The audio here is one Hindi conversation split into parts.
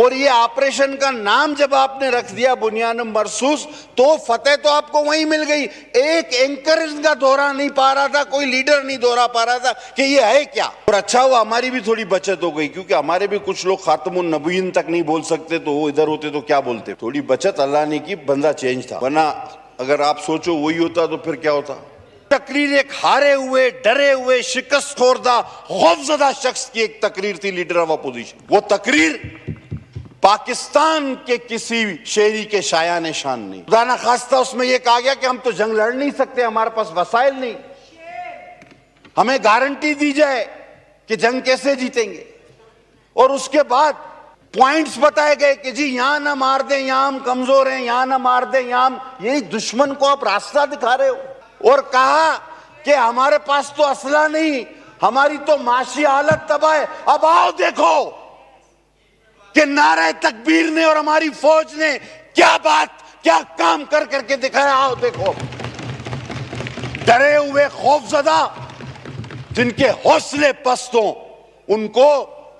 और ये ऑपरेशन का नाम जब आपने रख दिया बुनियान मरसूस, तो फतेह तो आपको वहीं मिल गई। एक एंकर इनका दोहरा नहीं पा रहा था, कोई लीडर नहीं दोहरा पा रहा था कि ये है क्या। और अच्छा हुआ हमारी भी थोड़ी बचत हो गई, क्योंकि हमारे भी कुछ लोग खातमुन नबीयीन तक नहीं बोल सकते, तो वो इधर होते तो क्या बोलते। थोड़ी बचत अल्लाह ने की, बंदा चेंज था, वरना अगर आप सोचो वही होता तो फिर क्या होता। तकरीर एक हारे हुए, डरे हुए, शिकस्त खोरदा, खौफजदा शख्स की एक तकरीर थी, लीडर ऑफ अपोजिशन। वो तकरीर पाकिस्तान के किसी शेरी के शायान शान नहीं। खुदा ना खास्ता उसमें यह कहा गया कि हम तो जंग लड़ नहीं सकते, हमारे पास वसाइल नहीं, हमें गारंटी दी जाए कि जंग कैसे जीतेंगे। और उसके बाद पॉइंट्स बताए गए कि जी यहां ना मार दें, यहां हम कमजोर हैं, यहां ना मार दें, यहां हम, यही दुश्मन को आप रास्ता दिखा रहे हो। और कहा कि हमारे पास तो असला नहीं, हमारी तो माशी हालत तबाह है। अब आओ देखो कि नारे तकबीर ने और हमारी फौज ने क्या बात, क्या काम कर करके दिखाया। आओ देखो, डरे हुए खौफजदा जिनके हौसले पस्त हों, उनको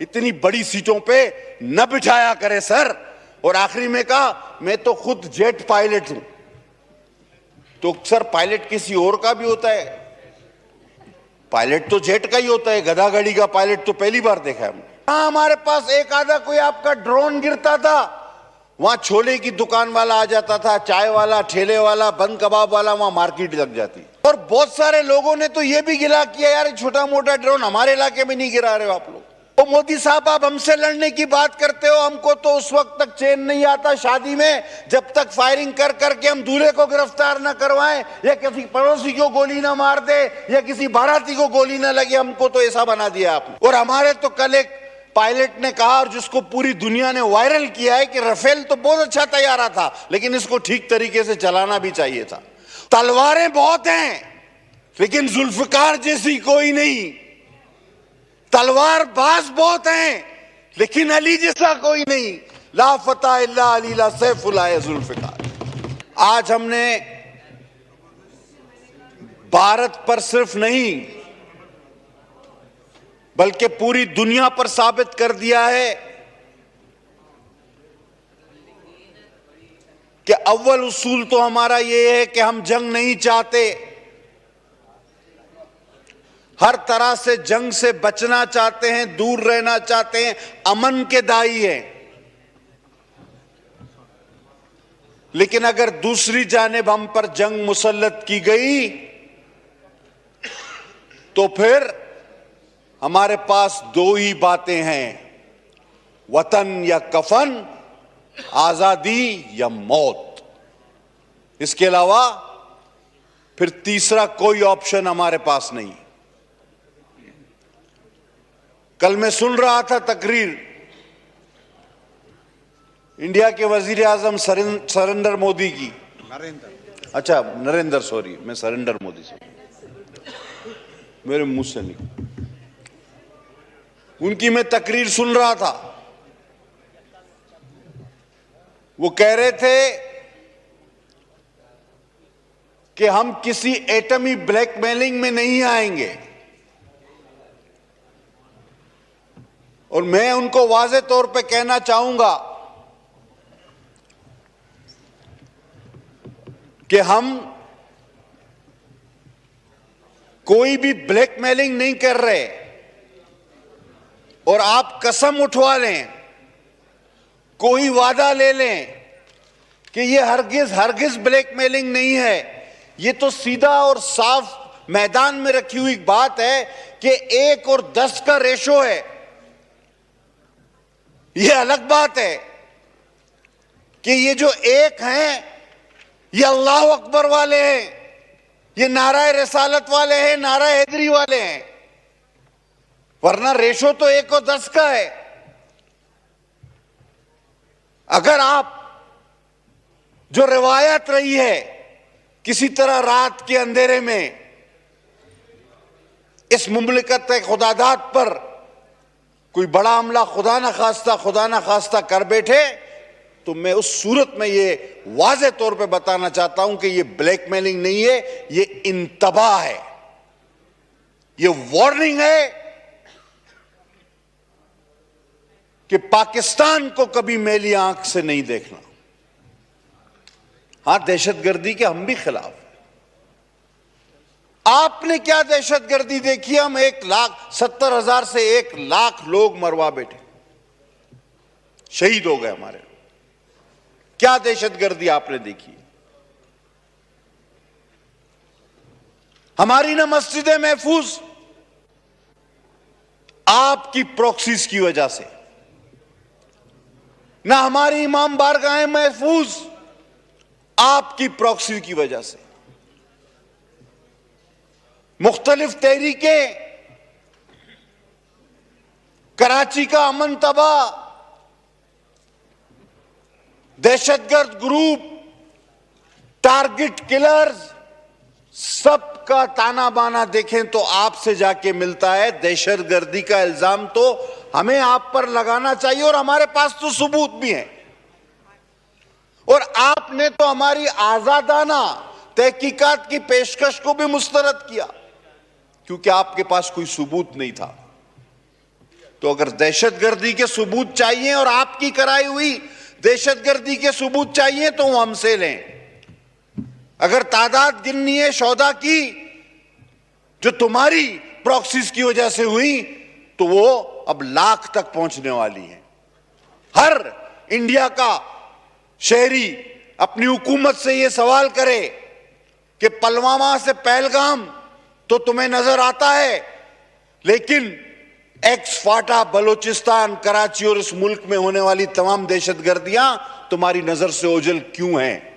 इतनी बड़ी सीटों पे न बिठाया करे सर। और आखिरी में कहा मैं तो खुद जेट पायलट हूं। तो सर पायलट किसी और का भी होता है, पायलट तो जेट का ही होता है, गधा गाड़ी का पायलट तो पहली बार देखा है हमने। हाँ, हमारे पास एक आधा कोई आपका ड्रोन गिरता था, वहां छोले की दुकान वाला आ जाता था, चाय वाला, ठेले वाला, बंद कबाब वाला, वहां मार्केट लग जाती। और बहुत सारे लोगों ने तो यह भी गिला किया, यार छोटा मोटा ड्रोन हमारे इलाके में नहीं गिरा रहे हो आप लोग। तो मोदी साहब आप हमसे लड़ने की बात करते हो, हमको तो उस वक्त तक चैन नहीं आता शादी में जब तक फायरिंग कर करके हम दूल्हे को गिरफ्तार न करवाएं, या किसी पड़ोसी को गोली ना मार दे, या किसी बाराती को गोली ना लगे। हमको तो ऐसा बना दिया आपने। और हमारे तो कल एक पायलट ने कहा, और जिसको पूरी दुनिया ने वायरल किया है, कि राफेल तो बहुत अच्छा तैयारा था, लेकिन इसको ठीक तरीके से चलाना भी चाहिए था। तलवारें बहुत हैं लेकिन जुल्फकार जैसी कोई नहीं, तलवार बाज बहुत हैं लेकिन अली जैसा कोई नहीं। ला फतह इल्ला अली ला सैफुल्लाह जुल्फकार। आज हमने भारत पर सिर्फ नहीं बल्कि पूरी दुनिया पर साबित कर दिया है कि अव्वल उसूल तो हमारा ये है कि हम जंग नहीं चाहते, हर तरह से जंग से बचना चाहते हैं, दूर रहना चाहते हैं, अमन के दाई हैं। लेकिन अगर दूसरी जानिब हम पर जंग मुसल्लत की गई तो फिर हमारे पास दो ही बातें हैं, वतन या कफन, आजादी या मौत। इसके अलावा फिर तीसरा कोई ऑप्शन हमारे पास नहीं। कल मैं सुन रहा था तकरीर इंडिया के वजीर आजम सरेंद्र मोदी की, नरेंद्र सॉरी, मैं सरेंद्र मोदी से, मेरे मुंह से नहीं, उनकी मैं तकरीर सुन रहा था। वो कह रहे थे कि हम किसी एटमी ब्लैकमेलिंग में नहीं आएंगे, और मैं उनको वाज़े तौर पे कहना चाहूंगा कि हम कोई भी ब्लैकमेलिंग नहीं कर रहे। और आप कसम उठवा लें, कोई वादा ले लें कि ये हरगिज ब्लैकमेलिंग नहीं है, ये तो सीधा और साफ मैदान में रखी हुई बात है कि 1 और 10 का रेशो है। ये अलग बात है कि ये जो एक हैं ये अल्लाह अकबर वाले हैं, ये नाराए रिसालत वाले हैं, नाराए हैदरी वाले हैं, वरना रेशो तो 1 और 10 का है। अगर आप जो रिवायत रही है किसी तरह रात के अंधेरे में इस मुमलिकत खुदादात पर कोई बड़ा हमला खुदा ना खास्ता कर बैठे, तो मैं उस सूरत में ये वाज़े तौर पे बताना चाहता हूं कि ये ब्लैकमेलिंग नहीं है, ये इंतबाह है, ये वार्निंग है कि पाकिस्तान को कभी मैली आंख से नहीं देखना। हां, दहशतगर्दी के हम भी खिलाफ हैं। आपने क्या दहशतगर्दी देखी? हम 1,70,000 से 1,00,000 लोग मरवा बैठे, शहीद हो गए हमारे लोग। क्या दहशतगर्दी आपने देखी? हमारी ना मस्जिदें महफूज आपकी प्रॉक्सीज की वजह से, ना हमारी इमाम बारगाहें महफूज आपकी प्रॉक्सी की वजह से। मुख्तलिफ तहरीकें, कराची का अमन तबाह, दहशतगर्द ग्रुप, टारगेट किलर्स, सबका ताना बाना देखें तो आपसे जाके मिलता है। दहशतगर्दी का इल्जाम तो हमें आप पर लगाना चाहिए और हमारे पास तो सबूत भी है। और आपने तो हमारी आजादाना तहकीकात की पेशकश को भी मुस्तरद किया, क्योंकि आपके पास कोई सबूत नहीं था। तो अगर दहशतगर्दी के सबूत चाहिए और आपकी कराई हुई दहशतगर्दी के सबूत चाहिए तो वो हमसे लें। अगर तादाद गिननी है शौदा की जो तुम्हारी प्रॉक्सीज की वजह से हुई, तो वो अब 1,00,000 तक पहुंचने वाली है। हर इंडिया का शहरी अपनी हुकूमत से यह सवाल करे कि पुलवामा से पहलगाम तो तुम्हें नजर आता है, लेकिन एक्स फाटा, बलोचिस्तान, कराची और इस मुल्क में होने वाली तमाम दहशतगर्दियां तुम्हारी नजर से ओझल क्यों हैं?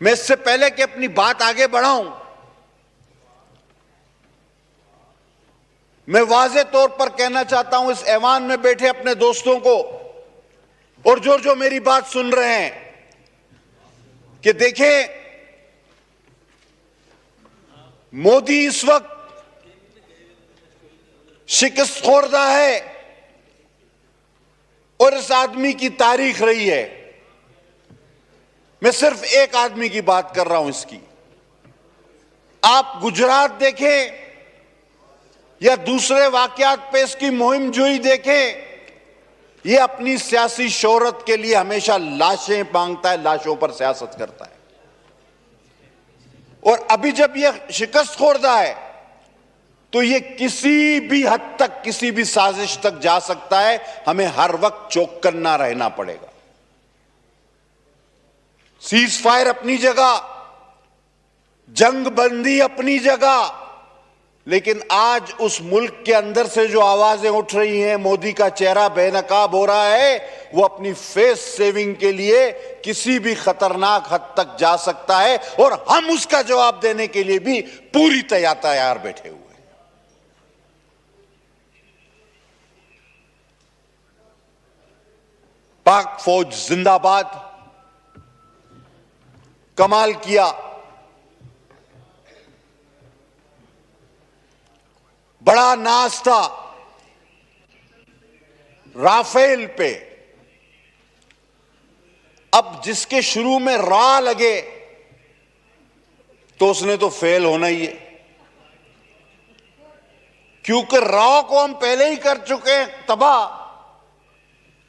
मैं इससे पहले कि अपनी बात आगे बढ़ाऊं, मैं वाज़े तौर पर कहना चाहता हूं इस ऐवान में बैठे अपने दोस्तों को और जो मेरी बात सुन रहे हैं कि देखें, मोदी इस वक्त शिकस्त खोरदा है और इस आदमी की तारीख रही है। मैं सिर्फ एक आदमी की बात कर रहा हूं इसकी। आप गुजरात देखें या दूसरे वाकयात पे इसकी मुहिम जोई देखें, ये अपनी सियासी शोहरत के लिए हमेशा लाशें मांगता है, लाशों पर सियासत करता है। और अभी जब ये शिकस्त खोरदा है तो ये किसी भी हद तक, किसी भी साजिश तक जा सकता है। हमें हर वक्त चौकन्ना रहना पड़ेगा। सीज फायर अपनी जगह, जंग बंदी अपनी जगह, लेकिन आज उस मुल्क के अंदर से जो आवाजें उठ रही हैं, मोदी का चेहरा बेनकाब हो रहा है, वो अपनी फेस सेविंग के लिए किसी भी खतरनाक हद तक जा सकता है और हम उसका जवाब देने के लिए भी पूरी तैयार बैठे हुए हैं। पाक फौज जिंदाबाद। कमाल किया, बड़ा नाज था राफेल पे। अब जिसके शुरू में रा लगे तो उसने तो फेल होना ही है, क्योंकि रा को हम पहले ही कर चुके हैं तबाह।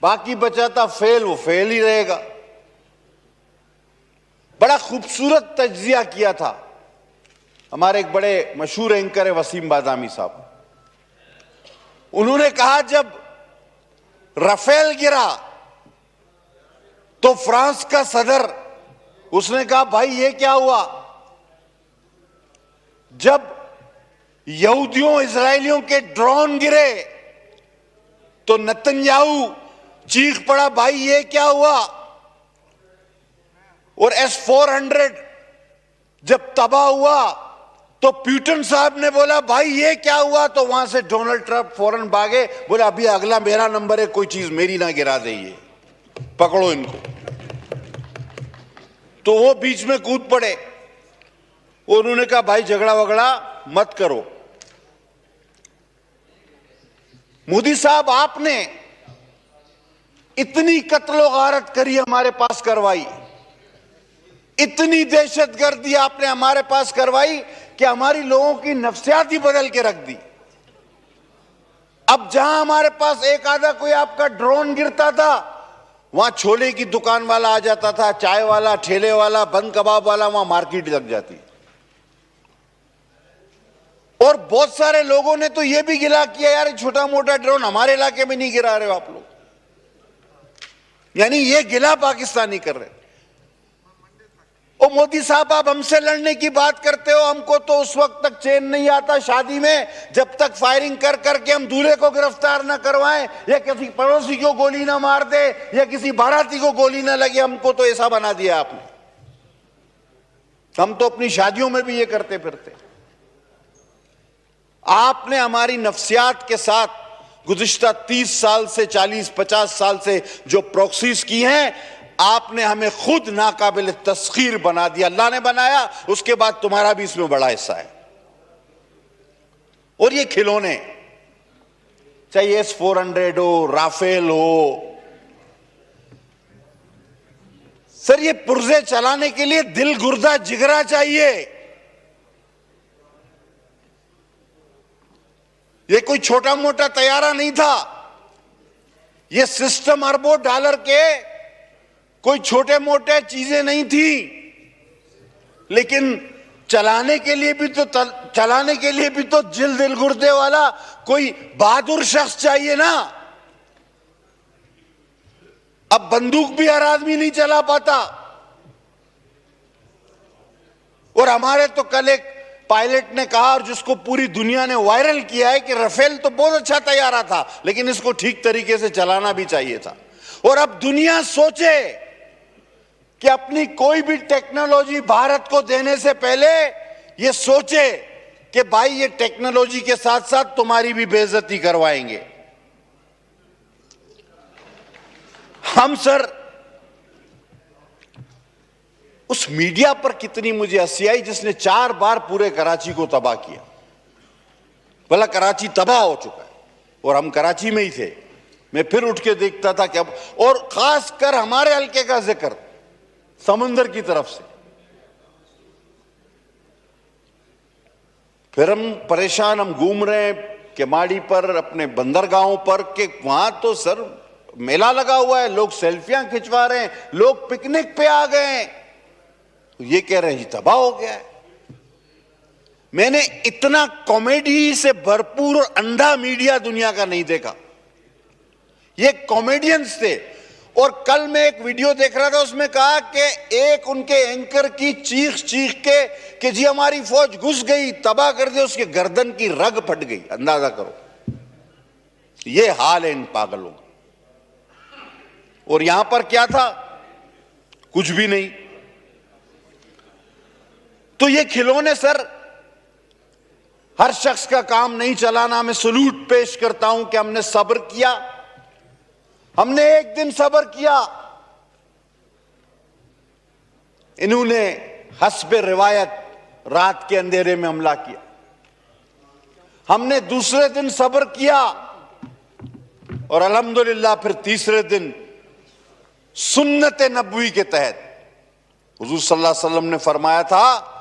बाकी बचा था फेल, वो फेल ही रहेगा। बड़ा खूबसूरत तज्जिया किया था हमारे एक बड़े मशहूर एंकर है वसीम बादामी साहब। उन्होंने कहा जब राफेल गिरा तो फ्रांस का सदर, उसने कहा भाई ये क्या हुआ? जब यहूदियों इजरायलियों के ड्रोन गिरे तो नेतन्याहू चीख पड़ा भाई ये क्या हुआ? और S-400 जब तबाह हुआ तो प्यूटन साहब ने बोला भाई ये क्या हुआ? तो वहां से डोनाल्ड ट्रंप फौरन भागे, बोले अभी अगला मेरा नंबर है, कोई चीज मेरी ना गिरा दे, ये पकड़ो इनको। तो वो बीच में कूद पड़े। उन्होंने कहा भाई झगड़ा वगड़ा मत करो। मोदी साहब, आपने इतनी कत्लो गारत करी, हमारे पास करवाई, इतनी दहशतगर्दी आपने हमारे पास करवाई कि हमारी लोगों की नफ्सियात ही बदल के रख दी। अब जहां हमारे पास एक आधा कोई आपका ड्रोन गिरता था, वहां छोले की दुकान वाला आ जाता था, चाय वाला, ठेले वाला, बंद कबाब वाला, वहां मार्केट लग जाती। और बहुत सारे लोगों ने तो यह भी गिला किया, यार छोटा मोटा ड्रोन हमारे इलाके में नहीं गिरा रहे हो आप लोग, यानी ये गिला पाकिस्तानी कर रहे। ओ मोदी साहब, आप हमसे लड़ने की बात करते हो, हमको तो उस वक्त तक चैन नहीं आता शादी में जब तक फायरिंग कर करके हम दूल्हे को गिरफ्तार ना करवाएं, या किसी पड़ोसी को गोली ना मार दे, या किसी बाराती को गोली ना लगे। हमको तो ऐसा बना दिया आपने, हम तो अपनी शादियों में भी ये करते फिरते। आपने हमारी नफ्सियात के साथ गुज़िश्ता 30 साल से 40-50 साल से जो प्रॉक्सीज की हैं, आपने हमें खुद नाकाबिल तस्खीर बना दिया। अल्लाह ने बनाया, उसके बाद तुम्हारा भी इसमें बड़ा हिस्सा है। और ये खिलौने, चाहे S-400 हो, राफेल हो, सर ये पुर्जे चलाने के लिए दिल, गुर्दा, जिगरा चाहिए। ये कोई छोटा मोटा तैयारा नहीं था, ये सिस्टम अरबों डॉलर के कोई छोटे मोटे चीजें नहीं थी। लेकिन चलाने के लिए भी तो दिल गुर्दे वाला कोई बहादुर शख्स चाहिए ना। अब बंदूक भी हर आदमी नहीं चला पाता। और हमारे तो कल एक पायलट ने कहा, और जिसको पूरी दुनिया ने वायरल किया है, कि राफेल तो बहुत अच्छा तैयारा था, लेकिन इसको ठीक तरीके से चलाना भी चाहिए था। और अब दुनिया सोचे कि अपनी कोई भी टेक्नोलॉजी भारत को देने से पहले ये सोचे कि भाई ये टेक्नोलॉजी के साथ साथ तुम्हारी भी बेइज्जती करवाएंगे हम। सर उस मीडिया पर कितनी मुझे हंसी आई जिसने 4 बार पूरे कराची को तबाह किया। भला कराची तबाह हो चुका है और हम कराची में ही थे। मैं फिर उठ के देखता था कि अब, और खासकर हमारे हल्के का जिक्र समंदर की तरफ से, फिर हम परेशान, हम घूम रहे हैं केमाड़ी पर, अपने बंदरगाहों पर, कि वहां तो सर मेला लगा हुआ है, लोग सेल्फियां खिंचवा रहे हैं, लोग पिकनिक पे आ गए हैं, तो ये कह रहे हैं तबाह हो गया है। मैंने इतना कॉमेडी से भरपूर और अंधा मीडिया दुनिया का नहीं देखा। ये कॉमेडियंस थे। और कल मैं एक वीडियो देख रहा था, उसमें कहा कि एक उनके एंकर की चीख के कि जी हमारी फौज घुस गई, तबाह कर दे, उसके गर्दन की रग फट गई। अंदाजा करो, ये हाल है इन पागलों का। और यहां पर क्या था? कुछ भी नहीं। तो ये खिलौने सर, हर शख्स का काम नहीं चलाना। मैं सलूट पेश करता हूं कि हमने सब्र किया, हमने एक दिन सब्र किया। इन्होंने हस्बे रिवायत रात के अंधेरे में हमला किया। हमने दूसरे दिन सब्र किया और अल्हम्दुलिल्लाह फिर तीसरे दिन सुन्नत नबवी के तहत हुजूर सल्लल्लाहु अलैहि वसल्लम ने फरमाया था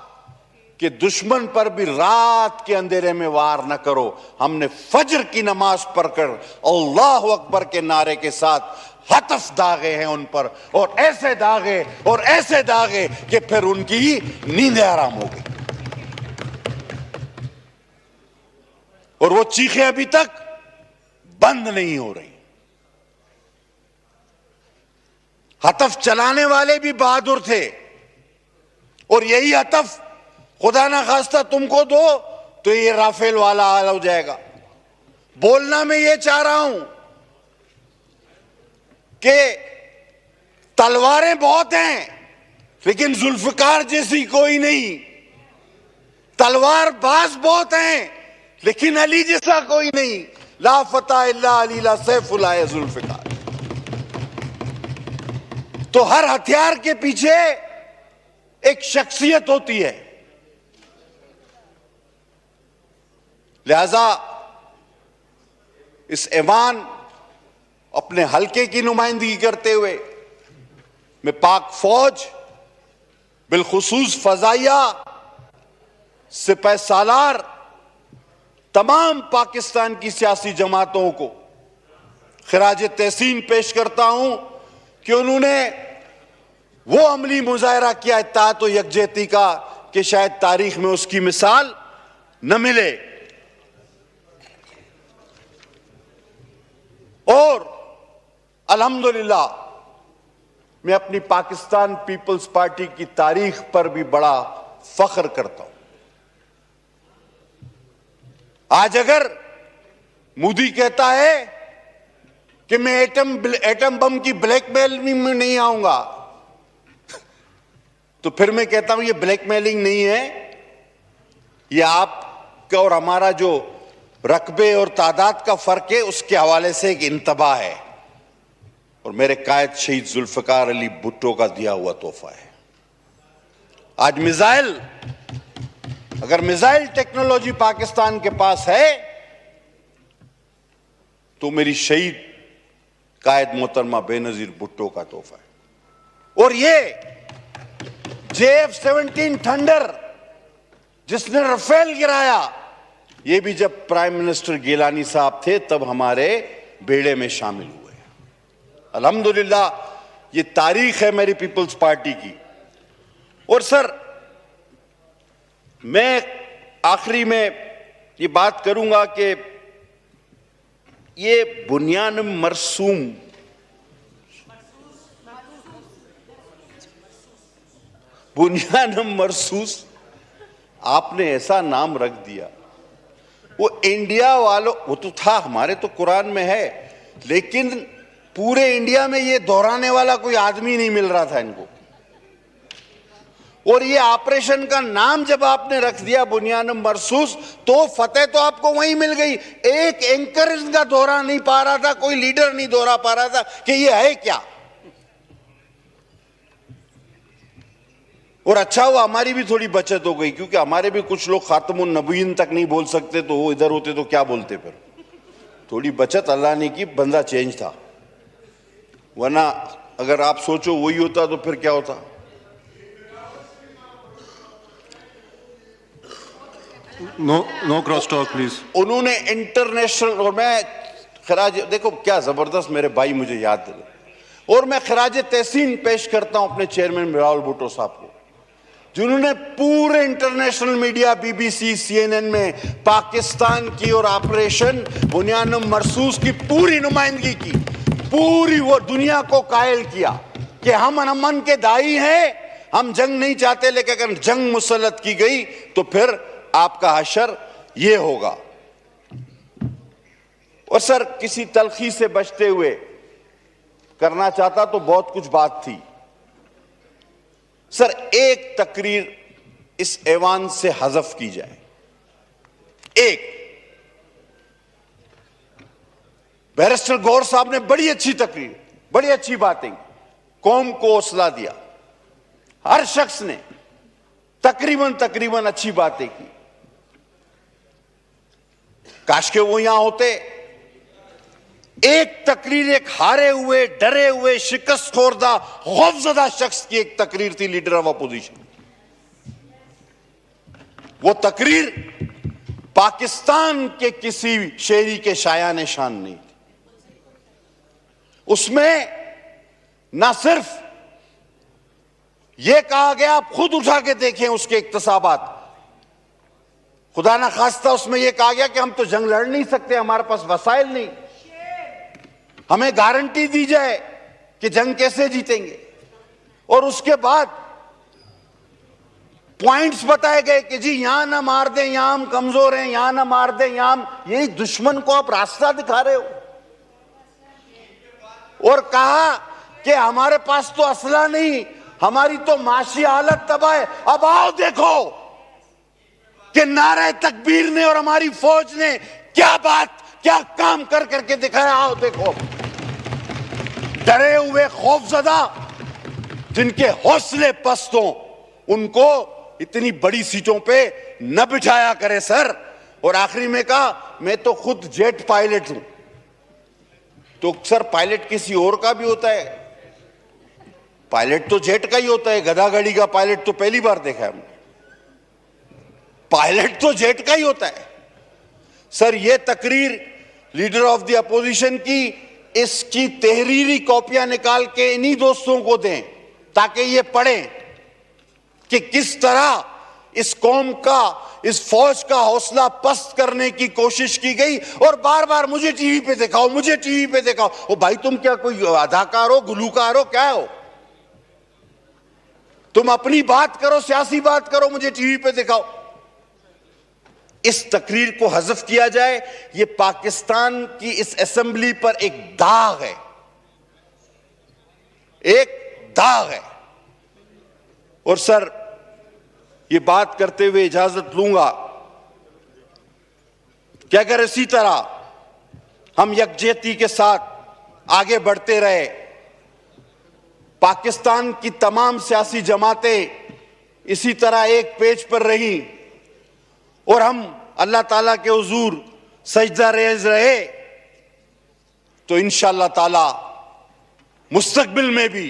कि दुश्मन पर भी रात के अंधेरे में वार न करो। हमने फजर की नमाज पढ़कर अल्लाह अकबर के नारे के साथ हतफ दागे हैं उन पर, और ऐसे दागे कि फिर उनकी नींदें आराम हो गई। और वो चीखें अभी तक बंद नहीं हो रही। हतफ चलाने वाले भी बहादुर थे, और यही हतफ खुदा ना खास्ता तुमको दो तो ये राफेल वाला हाल हो जाएगा। बोलना मैं ये चाह रहा हूं कि तलवारें बहुत हैं, लेकिन जुल्फकार जैसी कोई नहीं। तलवार बाज बहुत हैं, लेकिन अली जैसा कोई नहीं। ला फतह इल्ला अली ला सैफुल्लाह जुल्फकार। तो हर हथियार के पीछे एक शख्सियत होती है। लिहाजा इस ऐवान अपने हल्के की नुमाइंदगी करते हुए मैं पाक फौज, बिलखुसूस फजाइया, सिपह सालार तमाम पाकिस्तान की सियासी जमातों को खिराज तहसीन पेश करता हूं कि उन्होंने वो अमली मुजाहरा किया इत्तेहाद व यकजहती का कि शायद तारीख में उसकी मिसाल न मिले। और अल्हम्दुलिल्लाह मैं अपनी पाकिस्तान पीपल्स पार्टी की तारीख पर भी बड़ा फख्र करता हूं। आज अगर मोदी कहता है कि मैं एटम बम की ब्लैकमेलिंग में नहीं आऊंगा, तो फिर मैं कहता हूं ये ब्लैकमेलिंग नहीं है, ये आपका और हमारा जो रकबे और तादाद का फर्क है उसके हवाले से एक इंतबा है और मेरे कायद शहीद जुल्फकार अली भुट्टो का दिया हुआ तोहफा है। आज मिसाइल, अगर मिसाइल टेक्नोलॉजी पाकिस्तान के पास है तो मेरी शहीद कायद मोहतरमा बेनजीर भुट्टो का तोहफा है। और ये JF-17 थंडर जिसने राफेल गिराया, ये भी जब प्राइम मिनिस्टर गिलानी साहब थे तब हमारे बेड़े में शामिल हुए। अल्हम्दुलिल्लाह ये तारीख है मेरी पीपल्स पार्टी की। और सर मैं आखिरी में ये बात करूंगा कि ये बुनियान मरसूस आपने ऐसा नाम रख दिया। वो इंडिया वालों, वो तो था, हमारे तो कुरान में है, लेकिन पूरे इंडिया में ये दोहराने वाला कोई आदमी नहीं मिल रहा था इनको। और ये ऑपरेशन का नाम जब आपने रख दिया बुनियान मरसूस, तो फतेह तो आपको वहीं मिल गई। एक एंकर इनका दोहरा नहीं पा रहा था, कोई लीडर नहीं दोहरा पा रहा था कि ये है क्या। और अच्छा हुआ हमारी भी थोड़ी बचत हो गई, क्योंकि हमारे भी कुछ लोग खातमुन नबीयीन तक नहीं बोल सकते, तो वो इधर होते तो क्या बोलते। फिर थोड़ी बचत अल्लाह ने की, बंदा चेंज था, वरना अगर आप सोचो वही होता तो फिर क्या होता। No cross talk please. उन्होंने इंटरनेशनल, और मैं खराज, देखो क्या जबरदस्त मेरे भाई मुझे याद दिले, और मैं खराज तहसीन पेश करता हूं अपने चेयरमैन बिलावल भुट्टो साहब को, जिन्होंने पूरे इंटरनेशनल मीडिया BBC CNN में पाकिस्तान की और ऑपरेशन बुनियान मरसूस की पूरी नुमाइंदगी की, पूरी वो दुनिया को कायल किया कि हम अमन के दाई हैं, हम जंग नहीं चाहते, लेकिन अगर जंग मुसल्लत की गई तो फिर आपका हशर ये होगा। और सर किसी तलखी से बचते हुए करना चाहता तो बहुत कुछ बात थी। सर एक तकरीर इस ऐवान से हज़फ की जाए, एक। बैरिस्टर गौर साहब ने बड़ी अच्छी तकरीर, बड़ी अच्छी बातें, कौम को हौसला दिया, हर शख्स ने तकरीबन अच्छी बातें की। काश के वो यहां होते। एक तकरीर एक हारे हुए, डरे हुए, शिकस्त खोरदा, खौफजदा शख्स की एक तकरीर थी, लीडर ऑफ अपोजिशन। वो तकरीर पाकिस्तान के किसी शेरी के शायान शान नहीं थी। उसमें ना सिर्फ यह कहा गया, आप खुद उठा के देखें उसके इक्तसाबात, खुदा ना खास्ता उसमें यह कहा गया कि हम तो जंग लड़ नहीं सकते, हमारे पास वसाइल नहीं, हमें गारंटी दी जाए कि जंग कैसे जीतेंगे। और उसके बाद पॉइंट्स बताए गए कि जी यहां ना मार दें, यहां हम कमजोर हैं, यहां ना मार दें, यहां हम, यही दुश्मन को आप रास्ता दिखा रहे हो। और कहा कि हमारे पास तो असला नहीं, हमारी तो माशी हालत तबाह है। अब आओ देखो कि नारे तकबीर ने और हमारी फौज ने क्या बात, क्या काम कर करके दिखाया। आओ देखो, डरे हुए खौफजदा जिनके हौसले पस्त हों, उनको इतनी बड़ी सीटों पे न बिठाया करे सर। और आखिरी में कहा मैं तो खुद जेट पायलट हूं। तो सर पायलट किसी और का भी होता है, पायलट तो जेट का ही होता है, गधा गाड़ी का पायलट तो पहली बार देखा है हमने। पायलट तो जेट का ही होता है सर ये तकरीर लीडर ऑफ द अपोजिशन की, इसकी तहरीरी कॉपियां निकाल के इन्हीं दोस्तों को दें ताकि ये पढ़ें कि किस तरह इस कौम का, इस फौज का हौसला पस्त करने की कोशिश की गई। और बार बार मुझे टीवी पे दिखाओ, मुझे टीवी पे दिखाओ। ओ भाई तुम क्या कोई अदाकार हो, गुलूकार हो, क्या हो? तुम अपनी बात करो, सियासी बात करो, मुझे टीवी पे दिखाओ। इस तकरीर को हज़फ किया जाए। ये पाकिस्तान की इस असेंबली पर एक दाग है, एक दाग है। और सर ये बात करते हुए इजाजत लूंगा कि अगर इसी तरह हम यकजहती के साथ आगे बढ़ते रहे, पाकिस्तान की तमाम सियासी जमातें इसी तरह एक पेज पर रहीं और हम अल्लाह ताला के हुजूर सजदा रेज़ रहे, तो इंशाअल्लाह ताला मुस्तकबिल में भी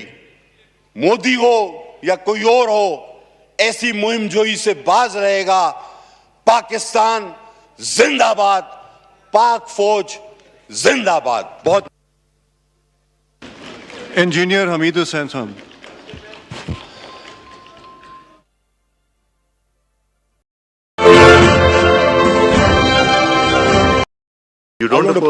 मोदी हो या कोई और हो, ऐसी मुहिम जोई से बाज रहेगा। पाकिस्तान जिंदाबाद, पाक फौज जिंदाबाद। बहुत Engineer Hamid Hussain Sam. You don't oppose